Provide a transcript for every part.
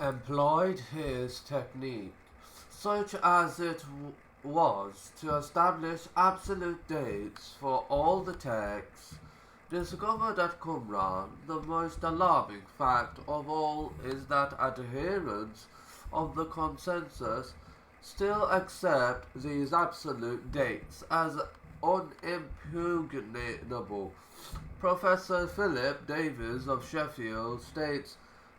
employed his technique, such as it was to establish absolute dates for all the texts discovered at Qumran. The most alarming fact of all is that adherents of the consensus still accept these absolute dates as unimpugnable. Professor Philip Davies of Sheffield states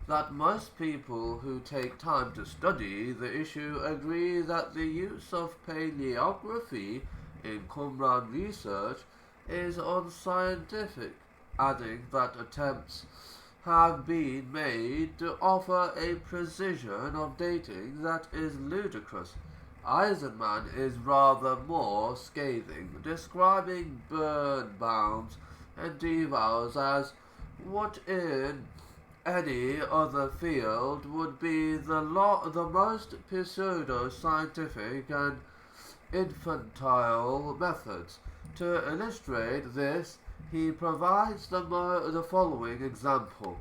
that most people who take time to study the issue agree that the use of paleography in Qumran research is unscientific, adding that attempts have been made to offer a precision of dating that is ludicrous. Eisenman is rather more scathing, describing Birnbaum's endeavours as what in any other field would be the most pseudo-scientific and infantile methods. To illustrate this, he provides the following example.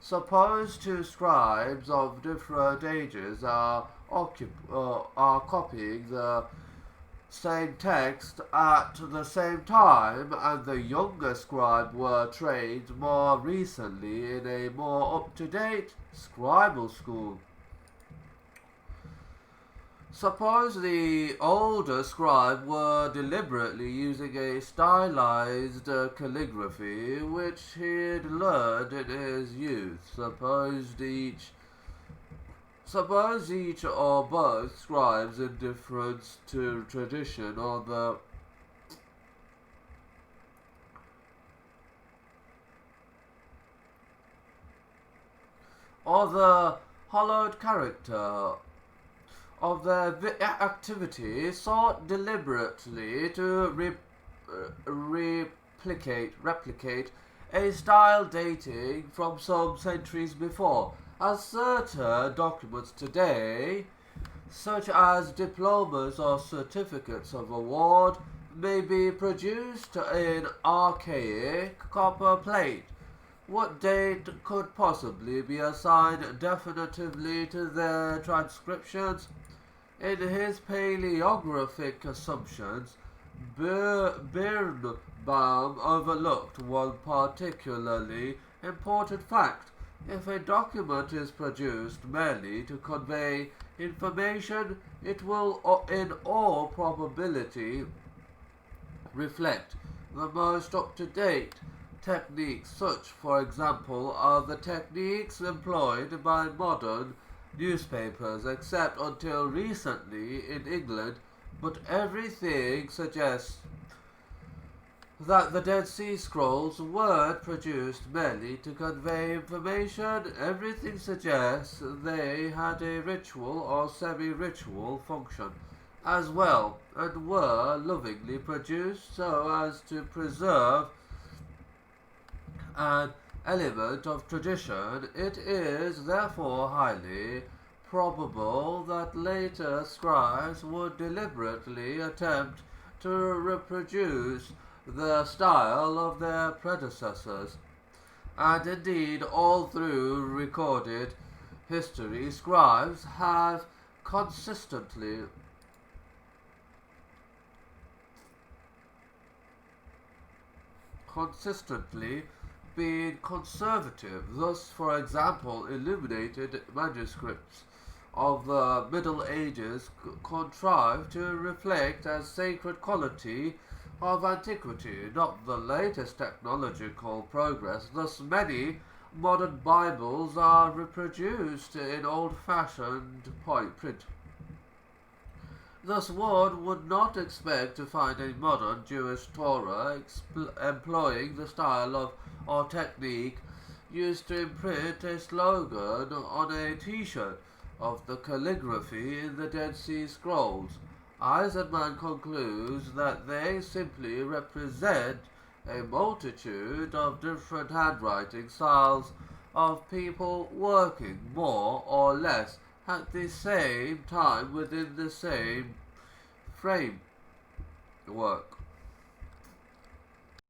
Suppose two scribes of different ages are copying the same text at the same time, and the younger scribe were trained more recently in a more up-to-date scribal school. Suppose the older scribe were deliberately using a stylized calligraphy which he had learned in his youth. Suppose each or both scribes, in deference to tradition or the hollowed character of their activity, sought deliberately to replicate a style dating from some centuries before, as certain documents today, such as diplomas or certificates of award, may be produced in archaic copper plate. What date could possibly be assigned definitively to their transcriptions? In his paleographic assumptions, Birnbaum overlooked one particularly important fact. If a document is produced merely to convey information, it will in all probability reflect the most up-to-date techniques. Such, for example, are the techniques employed by modern newspapers, except until recently in England, but everything suggests that the Dead Sea Scrolls weren't produced merely to convey information. Everything suggests they had a ritual or semi-ritual function as well, and were lovingly produced so as to preserve an element of tradition. It is therefore highly probable that later scribes would deliberately attempt to reproduce the style of their predecessors. And indeed, all through recorded history, scribes have consistently been conservative. Thus, for example, illuminated manuscripts of the Middle Ages contrived to reflect as sacred quality of antiquity, not the latest technological progress. Thus, many modern Bibles are reproduced in old-fashioned print. Thus, one would not expect to find a modern Jewish Torah employing the style of or technique used to imprint a slogan on a t-shirt of the calligraphy in the Dead Sea Scrolls. Eisenman concludes that they simply represent a multitude of different handwriting styles of people working more or less at the same time within the same framework.